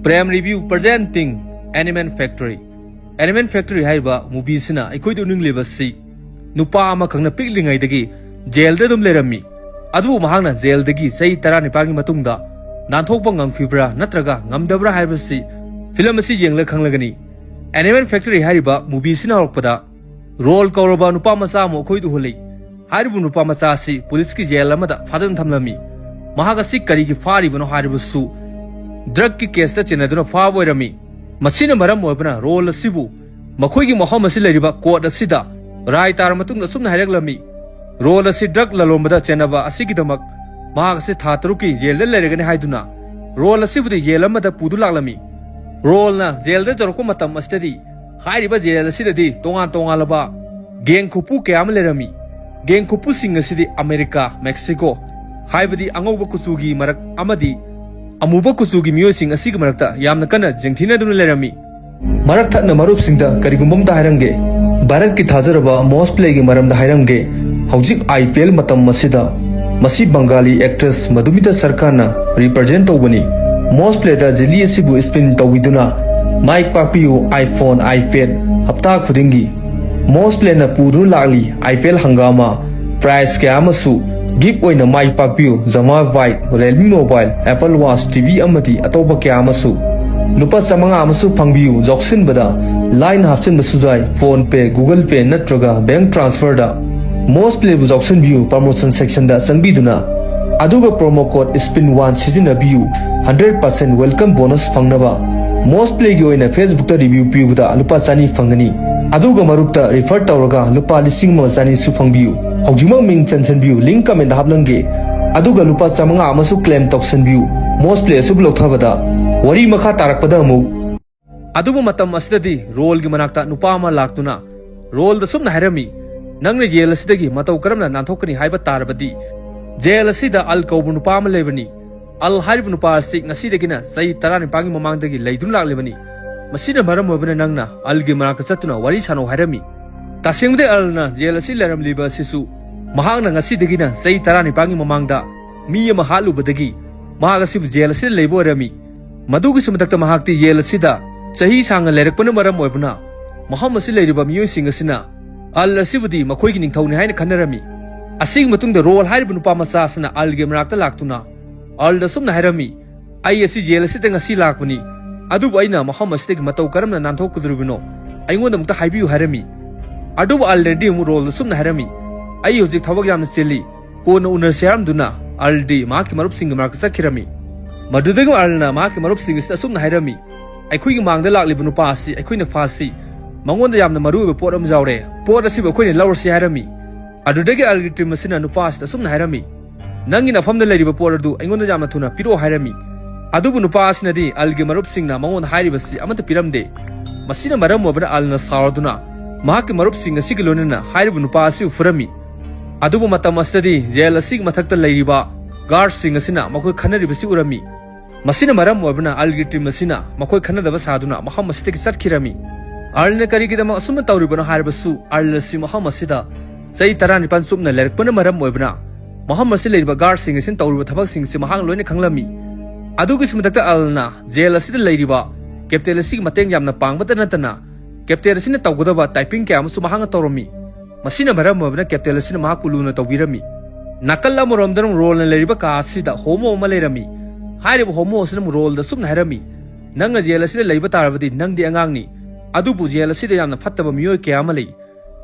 Prem Review presenting Animal Factory. Animal Factory haiba movie sina aikoi do ning level si nupa ama khangna piklingai dagi jail da dum lerami adu mahangna jail dagi sei 12 gi matungda nanthokpa ngamkhibra natraga ngamdabra haiba si film asi yengla khanglagani. Animal Factory haiba movie sina rokpada role kawraba nupa macha mo khoi du holei haibu nupa macha si police ki jail amada fajan thamlami mahaga si kari gi fari bano haibu su drug ki case ta chenaduna fa boirami masina maram moibna role asibu makhoi gi maham asi leriba court asida rai tar matung sumna haireglami role asi drug lalombada chenaba asigi damak mahag si thatru ki jail da leregani haiduna role asibu de jail amada pudu laglami role na jail da jorko matam astadi hairiba jail asidadi tongan laba gang khupu kyam lerami gang khupu sing asidi America Mexico haibadi angoba kusugi marak amadi amuba kusugi miyosing asigi marakta yamna kana jengthina dun lerami marak thatna marup singda karigumbam ta hairange Bharat ki thazaraba most play gi maram da hairange hojik IPL matam masida masi Bengali actress Madhumita Sarkarna represent tawbani most play da jeli asibu spin tawiduna mic papiu iPhone iPad hapta khudingi most play na puru lagli IPL hangama price kya amasu gift oina mic papiu Zama White Realme Mobile Apple Watch TV amati atoba kya amasu lupa samanga amasu phangbiu joksin bada line hapsin basujai phone pay Google Pay natraga bank transfer da most play bu joksin view promotion section da sangbiduna aduga promo code spin1 sizina view 100% welcome bonus fangnaba most play gi oina Facebook ta review piu da lupa chani fangani aduga marupta refer tawraga lupa lising mo chani su phangbiu hojima ming chansan view link comment da haplange aduga lupa samanga amasu claim toksan view most play sub lokthawada wari makha tarakpada mu adubu matam asdadi role gi manakta nupa ma laktuna role da sumna hairami nangna jail asidagi matau karamna nanthokani haiba tarabadi jail asida al kaubu nupa ma lebani al haribu nupa asik ngasidagina sai 12 gi mamangdagi leidun laklebani masina maram obana nangna al gi manakta chatuna wari sano hairami tasengde alna jail asi leram liba sisu mahangna ngasidagina sai 12 gi mamangda mi ama halubadagi mahagasi jail asi leibo rami madugi sumatakta mahakti jail asida chahi sanga lerakpana maram oibna maham asi leiriba miyoi sing asina al asibudi makhoi gi ningthau ni haina khanarami asing matungda role haribu nupa macha asna al ge marakta laktuna al da sumna hairami ai asi jail asida ngasi lakpani adu aina maham asitegi matau karamna nanthok kudrubino aingonda mukta haibiu hairami adu already mu role sumna hairami ai hojik thawak yamna cheli kona unar seram duna aldi maki marup sing marakta sakhirami madudeng alna maki marup sing asumna hairami aikhoi gi mangda laklibu nupa asi aikhoi na fasi mangonda yamna maruba pot am jawre pot asiba khoi ne lawrsi hairami adudagi algi team asina nupa asi asumna hairami nangi na famda leriba pot adu aingonda yamna thuna piro hairami adubu nupa asina di algi marup singna mangonda hairibasi amata piramde masina maram obana alna sawduna mahaki marup sing asigi lonina hairibu nupa asi ufurami adubu matam asadi jail asig mathakta leriba guard sing asina makhoi khanaribasi urami masina maram obana algi team asina makhoi khanadaba saduna maham asiteki satkhirami alna karigidama asuma tawribano haribasu alasi maham asida sai 12 sumna lerakpana maram obana maham asi leriba guard sing asin tawriba thabak sing si mahang loina khanglami adugi sumatakta alna jail asida leriba captain asig mateng yamna pangbata natana captain asina tawgodaba typing kya amusu mahanga tawrami masina maram obana captain asina mahakuluna tawbirami nakalla moromdanum role na leriba ka asida homo ma lerami hairiba homo asina role da sumna hairami nangna jail asida leiba tarabadi nangdi angangni adubu jail asida yamna fattaba miyoi kya ama lei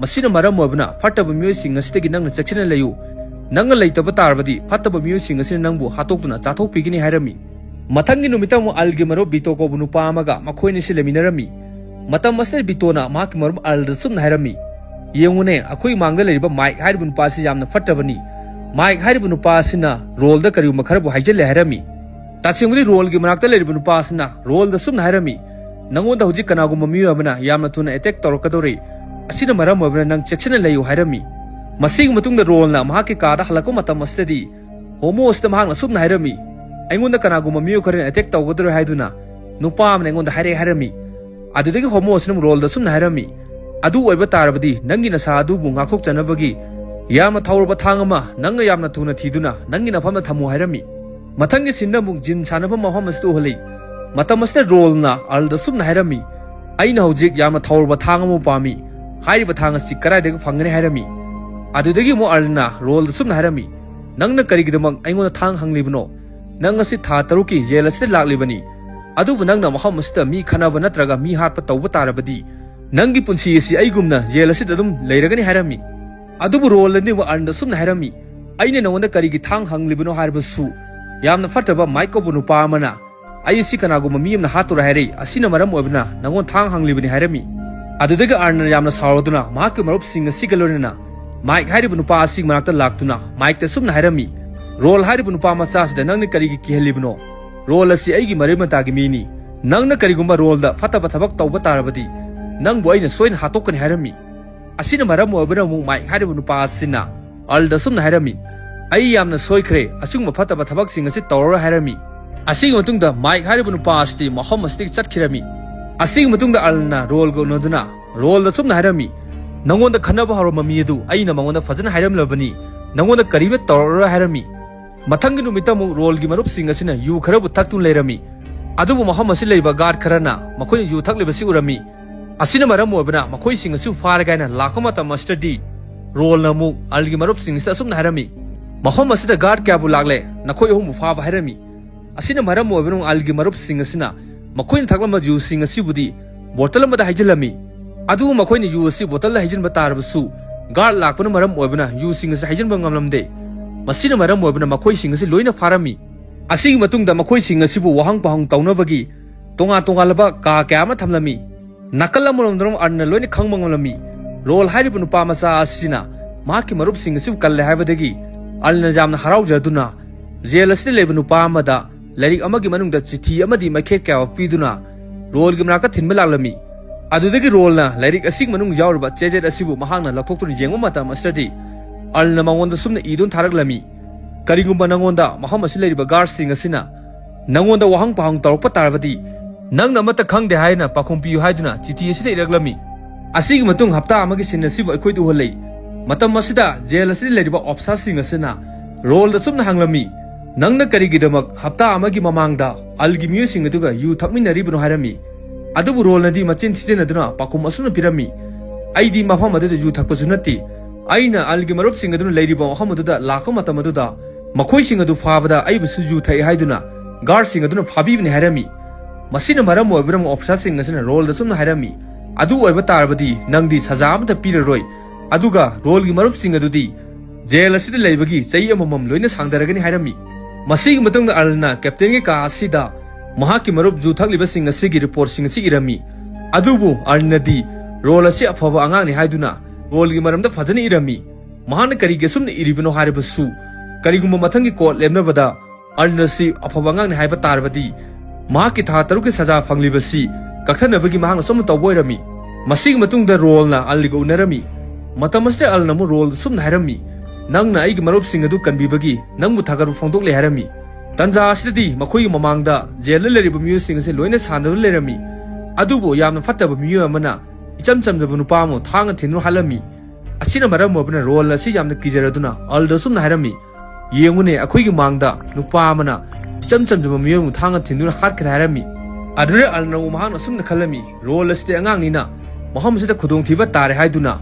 masina maram obana fattaba miyoi sing asidagi nangna chakchina leyu nangna leitaba tarabadi fattaba miyoi sing asina nangbu hatokduna chathok pigini hairami mathangi numitamu algi maro bitoko bunu pamaga makhoini sileminarami matam asna bitona maki marum alda sumna hairami yengune akhoi mangda leriba mic hairibun pasi yamna fattabani mic hairibun pasina role da kariu makharabu haijelle hairami tasinguri role gi manakta leriba nupa asina role da sumna hairami nangonda hujik kanagumba miyu amana yamna thuna attack tawrakadore asina maram obana nang section layu hairami masig matungda role na mahaki kada halako matam astadi homo asta mahangna sumna hairami aingonda kanagumba miyu karen attack tawgadore haiduna nupa amna aingonda haire hairami adudagi homo asnum role da sumna hairami adu oiba tarabadi nangi na sa adu bu ngakok chanabagi yamna thawrba thangama nanga yamna thuna thiduna nangi na famna thamu hairami mathangi sinna muk jin sanaba maham astu holei Matam asida role na alda sumna hairami. Aina hojik yamna thawrba thang amu pami. Hairiba thang asi karaidagi fangani hairami. Adudagi mo alna role sumna hairami. Nangna karigidamag aingon thang hanglibno. Nang asi tha taruki jela asida laklibani. Adubu nangna maham asida mi khanaba natraga mi hatpa tawba tarabadi. Nangi punsi asi aigumna jela asida adum leiragani hairami. Adubu role ni mo alna sumna hairami. Aina nangona karigi thang hanglibno hairbasu. Yamna fataba maiko bunu pa amana. Ai si kanaguma mi amna hatura hairi asina maram oibna nangon thang hanglibani hairami. Adudaga arna yamna saroduna mahak marup singa sigalorina. Mike hairibu nupa asig manakta laktuna Mike ta sumna hairami. Role hairibu nupa masa asida nangna karigi kihelibno. Role asi aigi marimata gi mini. Nangna karigumba role da fataba thabak tawba tarabadi. Nang boy na soin hatokani hairami. Asina maram oibna mu Mike hairibu nupa asina. Alda sumna hairami. Ai yamna soikre asung fataba thabak singa si tawra hairami. Asing matungda Mike haribu nupa asti maham asti chatkirami. Asing matungda alna role go noduna role da sumna hairami. Nangonda khanaba harama mi adu aina mangonda fajana hairam labani. Nangonda karibe tawra hairami. Mathangi numita mu role gi marup singa sina yu kharabu thaktu leirami. Adubu maham asi leiba guard kharana makhoi yu thakliba si urami. Asina maram obna makhoi singa su faragaina lakama ta master d role na mu algi marup singa sa sumna hairami. Maham asida guard kya bu lagle nakhoi hum fa ba hairami. Asina maram oibnong algi marup singa sina makoin thaklama yu singa sibudi bottle amada haijalami. Adu makoin yu si bottle haijan batarbasu guard lakpana maram oibna yu singa sa haijan bangamlamde. Masina maram oibna makoi singa si loina farami. Asigi matungda makoi singa sibu wahang pahang taunabagi tonga tonga laba ka kya ama thamlami. Nakal amulomdrom arna loina khangmangamlami. Role hairibu nupa masa asina mahaki marup singa sibu kalle haibadagi alna jamna harau jaduna jela sida leba nupa amada Larik amagi manungda chithi amadi maikhet kya piduna role gi manaka thinba laklami. Adudagi role na larik asig manung yaurba chejet asibu mahangna lakthoktuna yengma mata masradi alna mangonda sumna idun tharaklami. Karigumba nangonda maham asi leriba guard sing asina nangonda wahang pahang tawrpa tarabadi nangna mata khangde haina pakhompiyu haiduna chithi asida iraklami. Asigi matung hapta amagi sin asibu aikoi du holei. Matam asida jail asida leriba officer sing asina role da sumna hanglami. Nangna karigidamak hapta amagi mamangda algi miyo sing aduga yu thakminaribno hairami. Adubu role nadi machin thijenaduna pakum asuna pirami. Aidi mafam aduda yu thakpasu natti. Aina algi marup sing aduna leiriba mafam aduda lakam matam aduda makhoi sing adu fabada aibusu yu thai haiduna guard sing aduna fabibni hairami. Masina maram oibram officer sing asina role da sumna hairami. Adu oiba tarbadi nangdi saja amata piraroi. Aduga role gi marup sing adudi jail asida leibagi chai amamam loina sangdaragani hairami. Masig matungda alna captain gi ka asida mahaki marup ju thakliba sing asigi report sing asi irami. Adubu alnadi role asi afaba angang ni haiduna role gi maramda fajani irami. Mahana karige sumna iribino haribasu karigumba mathangi court lemnabada alnasi afaba angang ni haiba tarbadi mahaki tha taruki saja fanglibasi kakhthanabagi mahang sum tawboirami. Masig matungda role na alliga unarami. Matamaste alnamu role sumna hairami. Nangna aigi marup sing adu kanbibagi nangbu thagaru phongdok le harami. Tanja asidadi makhoi mamangda jail leriba miyo sing ase loina sanadu lerami. Adubo yamna fattaba miyo amana icham chamjaba nupa mo thanga thinu halami. Asina maram obna role asi yamna kijaraduna alda sumna harami. Yengune akhoi gi mangda nupa amana icham chamjaba miyo mo thanga thinu harkra harami. Adure alna mahang sumna khalami role asi angang nina maham sida khudong thiba tare haiduna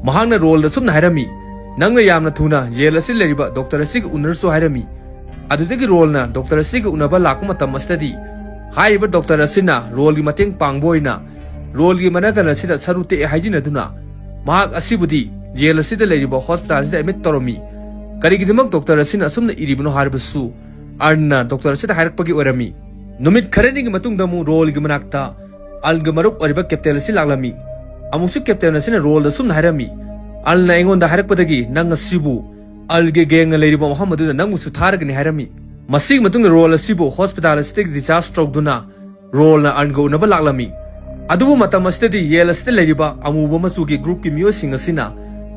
mahangna role da sumna harami. Nangna yamna thuna jail asi leriba doctor asig unarso hairami. Adudagi role na doctor asig unaba lakuma tamasadi haiba doctor asina role gi mateng pangboina role gi managana sida sarute haijinaduna mahak asibudi jail asida leriba hospital sida admit toromi. Karigidamak doctor asina asumna iribno harbasu arna doctor asida hairakpagi orami. Numit kharani gi matungda mu role gi manakta alga marup oriba captain asi laklami. Amusu captain asina role da sumna hairami. Alna engonda harakpadagi nang asibu alge gang leiriba Muhammadu nang musu tharagani hairami. Masig matung role asibu hospital stick discharge stroke duna role na ango unaba laklami. Adubu matam asidi yel asidi leiriba amuba masugi group ki miyo sing asina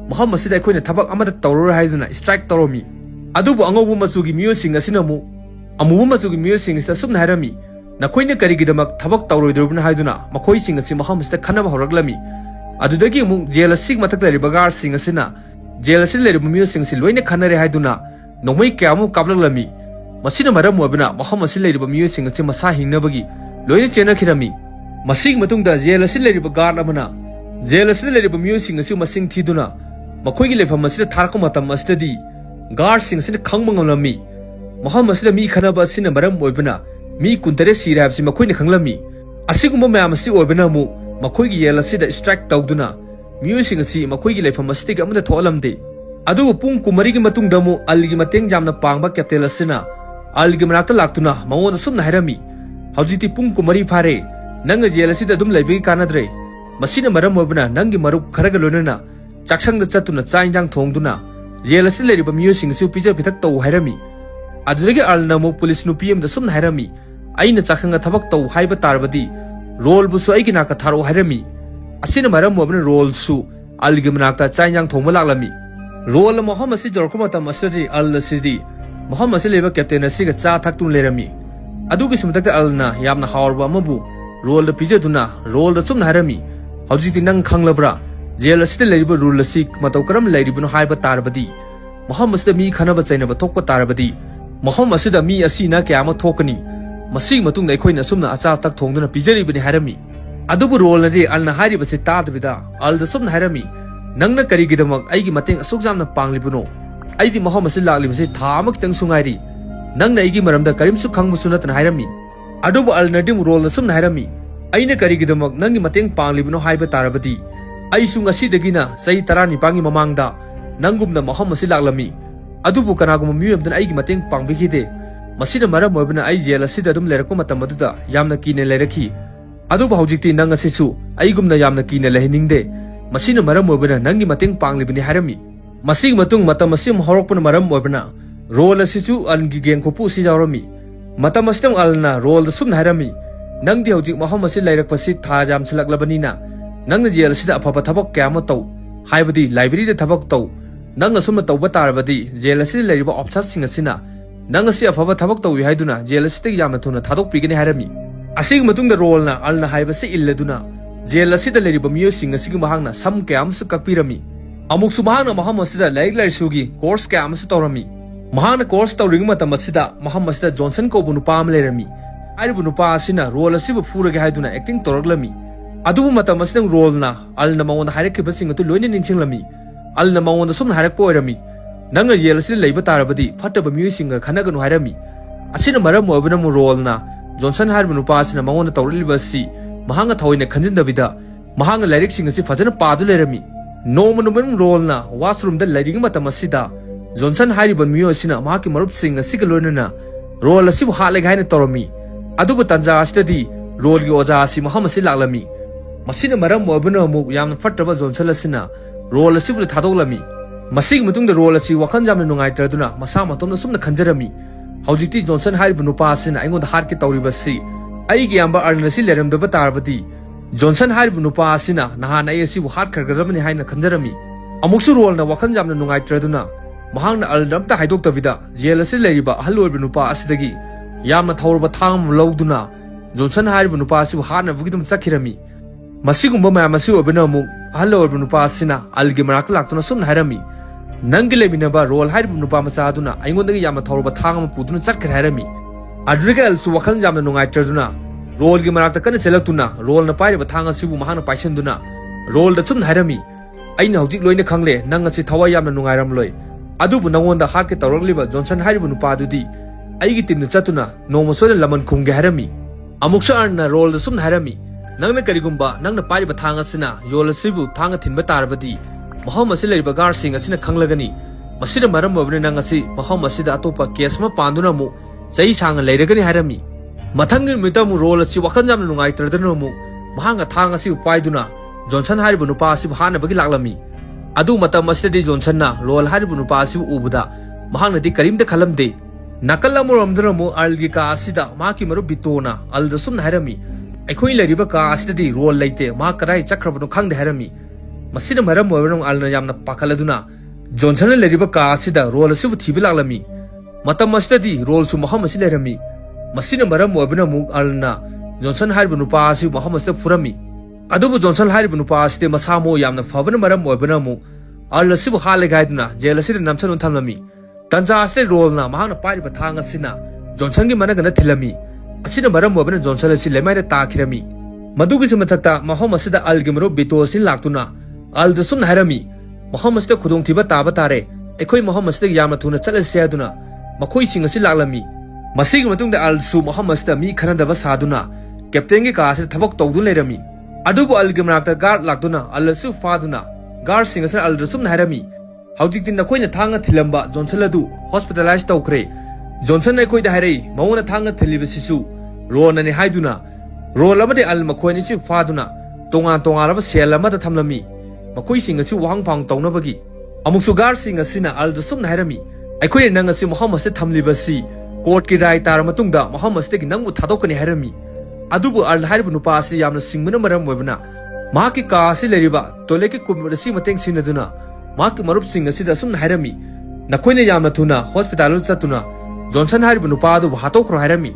Muhammad sida akoina thabak amada tawror haiduna strike tawromi. Adubu angobu masugi miyo sing asina mu amuba masugi miyo sing ista sumna hairami. Nakoina karigidamak thabak tawroidrubna haiduna makhoi sing asi Muhammad sida khanaba horaglami. Adudagi mu jail asig matak leriba guard sing asina jail asi leriba miyo sing si loina khanare haiduna nongmai kyamu kaplaglami. Masina maram oibna Muhammad si leriba miyo sing asi masa hingnabagi loina chena khirami masing matungda jail asin leriba guard amana jail asin leriba miyosing asu masing thiduna makhoi gi lefam asida tharko matam astadi guard sing sin khangmang ngamlami maham asida mi khanaba sin maram oibana mi kuntare sira habsi makhoi ni khanglami asigumba mayam asi oibana mu makhoi gi jail asida strike tawduna miyosing asi makhoi gi lefam asida ga amada tholamde adu pung kumari gi matungda mu algi mateng jamna pangba captain asina algi manakta laktuna mawon sumna hairami haujiti pung kumari phare nang jail asida dum laibi kanadre masina maram oibana nangi maruk kharaga lonana chaksang da chatuna chainjang thongduna jail asida leriba miyosing su pija pithak taw hairami adudagi alna mu police nu pm da sumna hairami aina chakhanga thabak taw haiba tarbadi role bu su aigi naka tharo hairami asina maram oibana role su algi manakta chainjang thongma laklami role Muhammad si jorkuma tamasri al sidi Muhammad si leba captain asiga cha thaktun lerami adugi simtakta alna yamna hawrba mabu role da pijaduna role da sumna harami hawjiti nang khanglabra jail asida leriba rule asik matau karam leribunu haiba tarbadi Muhammad sida mi khanaba chainaba thokpa tarbadi Muhammad sida mi asina kyama thokani masing matung dai khoina sumna acha tak thongduna pijaribani harami adubu role ri alna hariba se tadbida al da sumna harami nangna karigidamak aigi mateng asukjamna panglibuno aidi Muhammad si laklibase thamak tang sungairi nangna aigi maramda karimsu khangbusu natna hairami adubu alnadim role sumna hairami aina karigidamak nangi mateng panglibuno haiba tarabadi ai sunga sidagina sai 12 mamangda nangumna Muhammad si laklami adubu kanagum miyamdan aigi mateng pangbigide masina maram oibna ai jail asida dum lerakko matam aduda yamna kine lerakhi adubu haujikti nang asisu aigumna yamna kine lehiningde masina maram oibna nangi mateng panglibani hairami masig matung matam asim horokpuna maram oibna role asisu algi geng khopu si jawrami matam astam alna role da sumna hairami nangdi haujik Muhammad si lairakpasi thajam silaklabanina nangna jail asida afaba thabak kyama taw haibadi library da thabak taw nangna sumna tawba tarabadi jail asida leriba options sing asina nangna si afaba thabak tawi haiduna jail asida yamna thuna thadok pigani hairami asig matungda role na alna haibase illaduna jail asida leriba miyosing asigi mahangna sam kyam su kakpirami amuk su mahangna Muhammad sida laik laisugi course kyam su tawrami mahangna course tawring matam asida Muhammad sida Johnson ko bunu pam lerami aribu nupa asina role asibu furage haiduna acting toraglami adubu matam asidang role na alna mawon hairake basing atu loine ningsinglami alna mawon sumna hairak poirami nangna jail asida leiba tarabadi phataba miyosing khanaganu hairami asina maram oibna mu role na Johnson haribu nupa asina mawon tawrilibasi mahanga thawina khanjindabida mahanga lyric sing asi fajana padu lerami nomanum role na washroom da lyric matam asida Johnson haribu miyo asina mahaki marup sing asiga loinana role asibu halega haina torami adubu tanja asitadi role gi oja asi Muhammad si laklami masina maram oibna mu yamna fattaba Johnson asina role asibu thadoklami masig matungda role asi wakhan jamna nungai traduna masa matomna sumna khanjarami haujiti Johnson haribu nupa asina aingonda harke tawribasi aigi yamba arnasi leramdaba tarbadi Johnson haribu nupa asina nahan ai asibu har khargadamani haina khanjarami amuksu role na wakhan jamna nungai traduna mahangna alramta haidoktabida jail asi leriba haloibu nupa asidagi yamna thawrba thang lawduna Johnson haribu nupa asibu harna bugidum chakhirami masigumba mayam asi obina mu haloibu nupa asina algi marak laktuna sumna hairami nangi leminaba role haribu nupa masaduna aingondagi yamna thawrba thang puduna chakhir hairami adriga alsu wakhal jamna nungai traduna role gi marakta kana chelaktuna role na pairiba thang asibu mahana paisanduna role da sumna hairami aina hojik loina khangle nang asi thawai yamna nungai ramloi adubu nangonda harke tawragliba Johnson haribu nupa adudi aigi timna chatuna noma soila laman khungge hairami amuksa arna role da sumna hairami nangna karigumba nangna pairiba thang asina yol asibu thang thinba tarabadi Muhammad si leriba gar sing asina khanglagani masida maram obne nang asi Muhammad sida atopa case ma panduna mu sai sang leiragani hairami mathangir mitamu role asi wakhan jamna nungai tradana mu mahanga thang asi paiduna Johnson haribu nupa asibu hana bagi laklami adu matam asidi Johnson na role haribu nupa asibu ubuda mahangna di karimda khalamde nakalla muramdra mu algi ka asida maki maru bitona alda sumna hairami aikhoi leriba ka asidi role leite ma karai chakrabno khangde hairami masina maram oibram alna yamna pakhaladuna Johnson leriba ka asida role asibu thibilaklami matam asidi role su Muhammad si lerami masina maram oibna mu alna Johnson haribu nupa asibu Muhammad sa furami adubu Johnson haribu nupa aside masamo yamna fabana maram oibna mu alna sibu halega haiduna jail asida namsan thamlami tanja aside role na mahana pairiba thang asina Johnson gi managana thilami asina maram wabana Johnson asi lemaida takhirami madugi samathakta mahom asida algi maro bito sin laktuna al da sumna harami mahom asida khudong thiba taba tare ekhoi mahom asida yamna thuna chalase aduna makhoi sing asi laklami masigi matungda al su mahom asida mi khanadaba saduna captain gi ka ase thabak tawdu lerami adubu algi manakta guard laktuna al su faduna guard sing asa al da sumna harami haudik tin nakhoi na thanga thilamba Johnson adu hospitalized tawkre Johnson ekhoi da harai mauna thanga thiliba sisu ron ani haiduna role amade al makhoi ni si faduna tonga laba sel amada thamlami makhoi sing asi wahang phang tawnabagi amuk sugar sing asina al da sumna harami aikhoi nang asi Muhammad se thamliba si court ki rai tar matungda Muhammad se ki nangbu thadokani harami adubu al haribu nupa asi yamna singmuna maram webna ma ki ka asi leriba tole ki kumra si mateng sinaduna ma ki marup sing asi da sumna harami nakhoi ne yamna thuna hospital satuna Johnson haribu nupa adu hatokro harami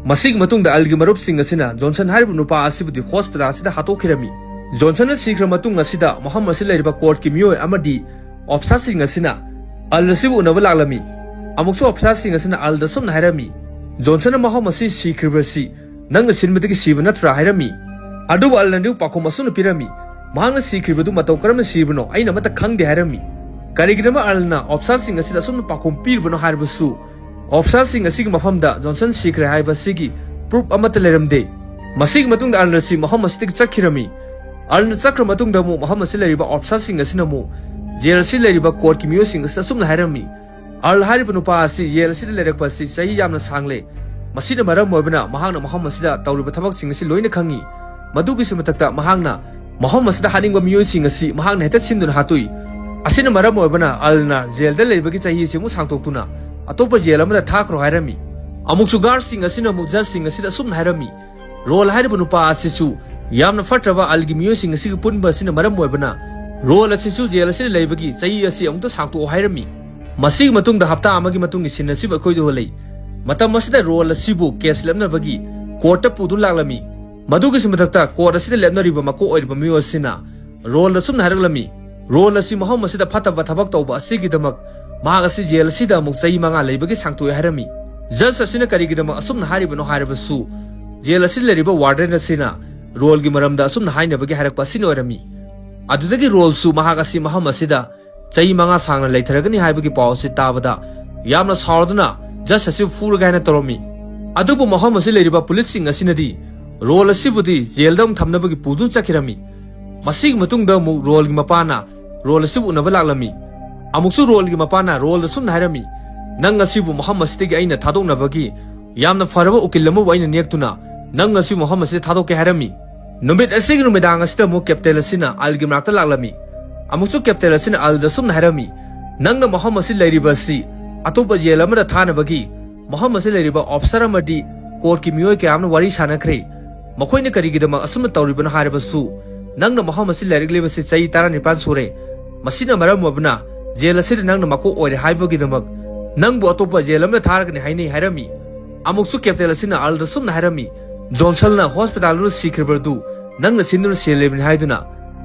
masig matungda algi marup sing asina Johnson haribu nupa asibudi hospital asida hatokhirami Johnson sikhra matung asida Muhammad se leriba court ki miyoi amadi officer sing asina al sibu unaba laklami amukso officer sing asina al da sumna harami Johnson Muhammad si sikhribrasi nangna sinmedigi siba natra harami adu al nandu pakhom asuna pirami mahangna sikhribradu matau karam sibno aina mata khangde harami karigidama alna officer sing asida sumna pakhom pirbano harbasu officer sing asigi mafamda Johnson sikhre haiba sigi proof amata leramde masig matungda alrasi Muhammad stik chakhirami alna chakra matungda mu Muhammad sileriba officer sing asina mu jail sileriba court ki miyo sing asumna harami al hariba nupa asi jail sil lerakpa si sahi yamna sangle masina maram moibna mahangna Muhammad sida tawriba thabak sing asi loina khangi madugi sumatakta mahangna Muhammad sida haningba miyo sing asi mahangna heta sinduna hatui asina maram moibna alna jail da leibagi sahi simu sangtoktuna atopa jail amada thakro harami amuk sugar sing asina mu judge sing asida sumna harami role hariba nupa asisu yamna fatraba algi miyo sing asi punba sina maram moibna role asisu jail asi leibagi sahi asi amta sangto harami masig matungda hapta amagi matungi sinasib akoidu holei matam asida role asibu case lemnabagi court ta pudu laklami madugi simathakta court asida lemnariba mako oiriba miyo asina role da sumna haraglami role asi Muhammad asida phataba thabak tawba asigi damak mahag asi jail asida amuk sahi manga leibagi sangto harami judge asina karigidama asumna haribano harabasu jail asi leriba warden asina role gi maramda asumna hainabagi harakpa sin oirami adudagi role su mahag asi Muhammad asida chai manga sangna leitharagani haibagi pawsi tabada yamna sauduna just asi furagaina toromi adubu Muhammad si leriba police sing asinadi role asibudi jaildam thamnabagi pudun chakhirami masig matungda mu role gi mapana role asibu unaba laklami amuksu role gi mapana role sumna harami nang asibu Muhammad sitigi aina thadoknabagi yamna faraba ukilamu aina nektuna nang asi Muhammad si thadokke harami numit asigi numidang asida mu captain asina algi mrakta laklami amuksu captain asina alda sumna harami nangna Muhammad si leiriba si atopa jail amada thanabagi Muhammad si leiriba officer amadi court ki miyoi kyamna wari sanakhre makhoina karigidama asumna tawribana haribasu nangna Muhammad si leirigleba si chai 19 sure masina maram wabna jail asida nangna mako oire haibagidamak nangbu atopa jail amada tharagani haini harami amuksu captain asina alda sumna harami Johnson na hospital ru sikhribardu nangna sinur selebni haiduna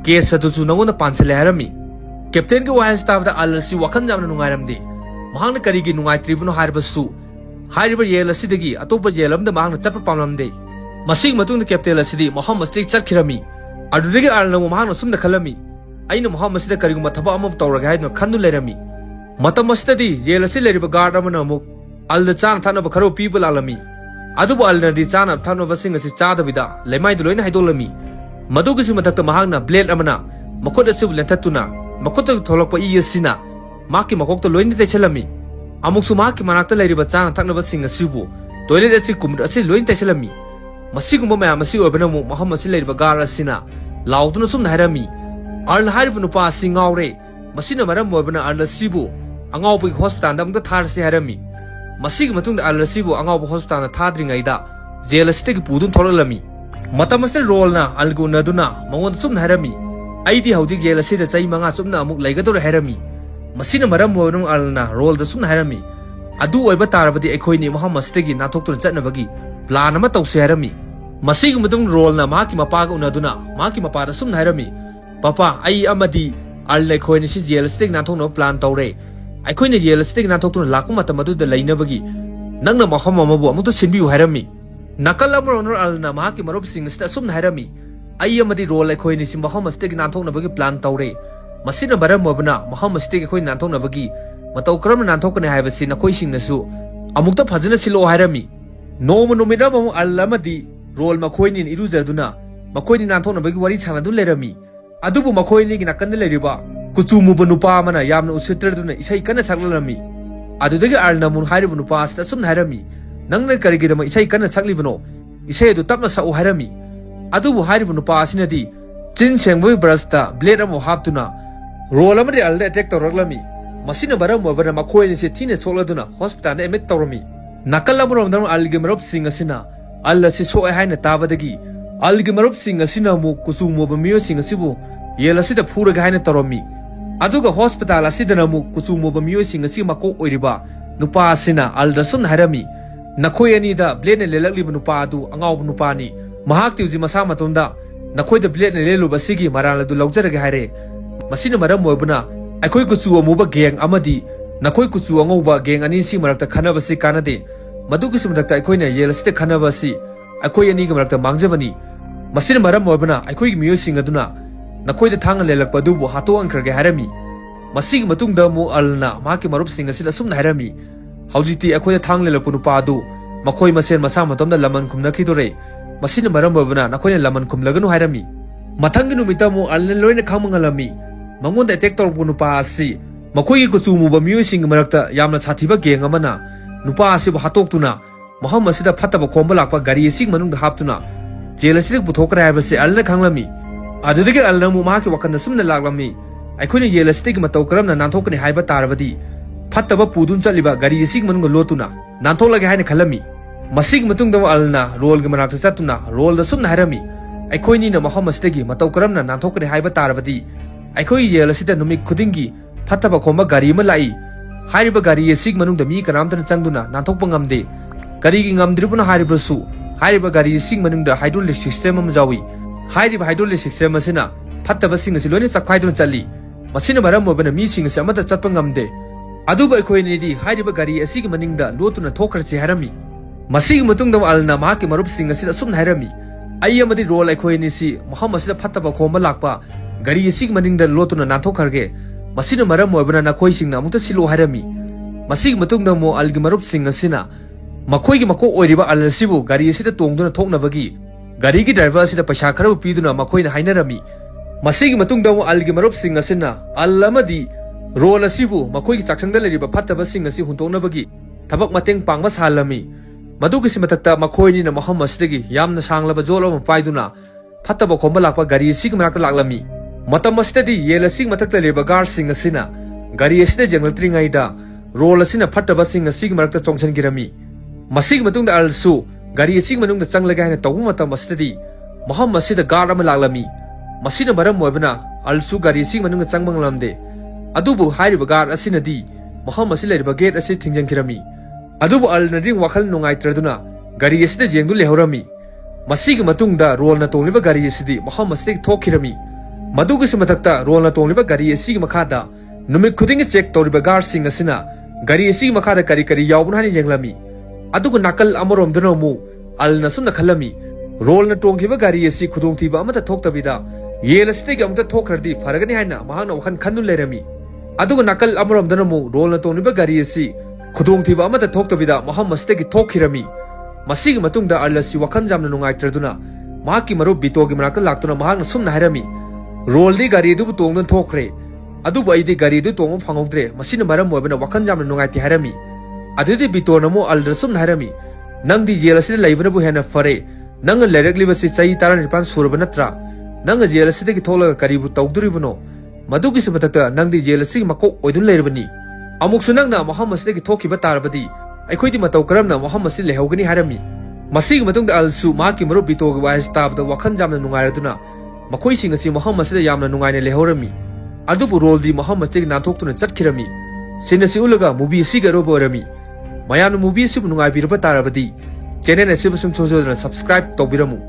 case atusu nangona pansale harami captain ki wise staff da alsi wakhan jamna nungairamdi mahangna karigi nungai tribunal harbasu hariba yel asidagi atopa jelam da mahangna chapa pamlamde masig matungda captain asidi Muhammad stik chakhirami adudagi alna mahangna sumda khalami aina Muhammad sida kariguma thaba amam tawraga haidno khannu lerami matam asidi yel asi leriba guard amana amuk alda chan thana ba kharo people alami adubu alna di chana thana ba sing asi chadabida lemai duloina haidolami madugi sumatakta mahangna blade amana makot asibu lenthatuna makot tholokpa iyasina maki makokta loini techalami amuksu maki manakta leriba chana thaknaba sing asibu toilet asi kumra asi loini techalami masigumba mayam asi obana mu Muhammad si leriba gar asina lauduna sumna harami arl haribu nupa singaure masina maram obana arl sibu angawbu hospital damda tharsi harami masig matungda arl sibu angawbu hospital na thadringaida jail asitegi pudun tholalami matamase role na alguna duna mangon sumna harami aidi hauji jail asida chai manga sumna amuk laigador harami masina maram wonung alna role da sumna harami adu oiba tarabadi ekhoini Muhammad stegi nathoktur chatnabagi plan ama tawse harami masig mutung role na maki mapaga unaduna maki mapada sumna harami papa ai amadi alna ekhoini si jail stegi nathokno plan tawre ekhoini jail stegi nathoktur lakuma tamadu da lainabagi nangna Muhammad mabu amukta sinbiu harami Nakal amron alna mahaki marup sing sta sum hairami ai amadi role ai ni sim Muhammad stegi nanthok na bagi plan tawre masina baram mobna Muhammad stegi khoi nanthok na bagi matau kram nanthok ne haibasi na khoi sing nasu amukta phajana silo hairami noma numida mamu allamadi role makhoi ni irujaduna makhoi ni nanthok na bagi wari chana du lerami adubu makhoi ni gina kan leriba kuchumu nupa mana yamna usitraduna isai kana saklalami adudagi alna mun hairibu nupa sta sum hairami nangna karigidama isai kana saklibano isai du tapna sa hairami adubu hairibu nupa asinadi chin sengboy brasta blade amo haptuna role amadi alda attack tawraglami masina baram mobana makhoi ni se thine chokladuna hospital na admit tawrami nakal amrom dam algi marop sing asina alla se so haina tabadagi algi marop sing asina mu kusumo bamiyo sing asibu yela sida phuraga haina tawrami aduga hospital asidana mu kusumo bamiyo sing asi mako oiriba nupa asina alda sun harami nakhoi ani da blade ne lelakliba nupa adu angaw nupa ni mahak tiuji masa matunda nakhoi da blade ne lelu basigi marala du lawjaraga hare masina maram moibuna akhoi kuchu amuba geng amadi nakhoi kuchu angauba geng ani si marakta khana basi kanade madugi sumdakta akhoi na yelasite khana basi akhoi ani ga marakta mangjabani masina maram moibuna akhoi gi miyo sing aduna nakhoi da thang lelakpa dubu hato angkrage harami masigi matungda mu alna mahaki marup sing asila sumna harami haujiti akhoi da thang lelakpu nupa adu makhoi masen masa matomda laman khumna khidore masina maram moibuna nakhoi na laman khumlaganu harami mathangi numita mu alna loina khamangalami mangon da attack torbu nupa asi makhoi gi kuchumu ba miyo sing marakta yamna sathiba geng amana nupa asi ba hatoktuna Muhammad sida phataba khomba lakpa gari sing manung da haptuna jela sirik buthokra habase alna khanglami adudagi alna mu mahaki wakanda sumna laglami akhoni jela sitik matau karamna nanthokni haiba tarabadi phataba pudun chaliba gari sing manung lotuna nantholaga haina khalami masig matungda alna role gi manakta chatuna role da sumna harami akhoni na Muhammad sidagi matau karamna nanthokni haiba tarabadi akhoi yela sida numik khudingi phataba khomba gari ma lai hairiba gari sig manung da mi kanamtana changduna nanthokpa ngamde gari gi ngamdribuna hairibrasu hairiba gari sig manung da hydraulic system am jawi hairiba hydraulic system asina phataba sing asi loine chakhaiduna chali masina maram mobana mi sing asi amata chatpa ngamde aduba akhoi ni di hairiba gari asigi maningda lotuna thokharchi harami masigi matungda alna mahaki marup sing asi sum harami ai amadi role akhoi ni si Muhammad sida phataba khomba lakpa gari sig maningda lotuna nanthokharge masina maram moibana nakhoi singna amukta silo harami masig matungda mo algi marup sing asina makhoi gi mako oiriba alasibu gari sida tongduna thoknabagi gari gi driver sida paisa kharabu piduna makhoi na hainarami masigi matungda mo algi marup sing asina allamadi role asibu makhoi gi chakchangda leriba phattaba sing asi huntoknabagi thabak mateng pangma salami madugi simatakta makhoi ni na Muhammad sidagi yamna sanglaba jolama paiduna phattaba khomba lakpa gari sig manakta laklami matam asitadi yela sing matakta leba gar sing asina gari asida jangal tringaida role asina phattaba sing asig marakta chongchan girami masig matungda alsu gari asig manungda changlaga haina tawbu matam asitadi Muhammad sida gar ama laklami masina maram moibana alsu gari asig manungda changmanglamde adubu hairiba gar asinadi Muhammad sila riba gate asi thingjangkirami adubu alnadi wakhal nungaitraduna gari asida jengdu lehorami masig matungda role na tongliba gari asidi Muhammad sida thokhirami madugi simatakta role na tongliba gari asigi makhada numit khudingi check toriba gar sing asina gari asigi makhada kari kari yaubun hani jenglami adugu nakal amorom dana mu alna sumna khalami role na tongkhiba gari asi khudongthiba amata thoktabida yela sitegi amta thokhardi faragani haina mahana wakhan khannu lerami adugu nakal amorom dana mu role na tongliba gari asi khudongthiba amata thoktabida Muhammad sitegi thokhirami masigi matungda alasi wakhan jamna nungaitraduna mahaki maru bitogi manakta laktuna mahana sumna harami role di gari du tongna thokre adubu aidi gari du tong phangogdre masina maram moibana wakhan jamna nungaiti harami adudi bitona mo aldrasum harami nangdi jelasida laibana bu hena fare nang lerakliba si chai taran ripan surbana tra nang jelasida ki tholaga karibu tawduribano madugi subatakta nangdi jelasi mako oidun lerbani amuk sunangna Muhammad sida ki thokiba tarabadi aikoidi matau karamna Muhammad sil lehogani harami masig matungda alsu maki maru bitogi wais tabda wakhan jamna nungairaduna makhoi sing asi Muhammad sida yamna nungaine lehorami adubu role di Muhammad sida nanthokuna chatkirami sinasi ulaga movie siga roborami mayamna movie sibu nungai birba tarabadi channel asibu sum subscribe tobiramu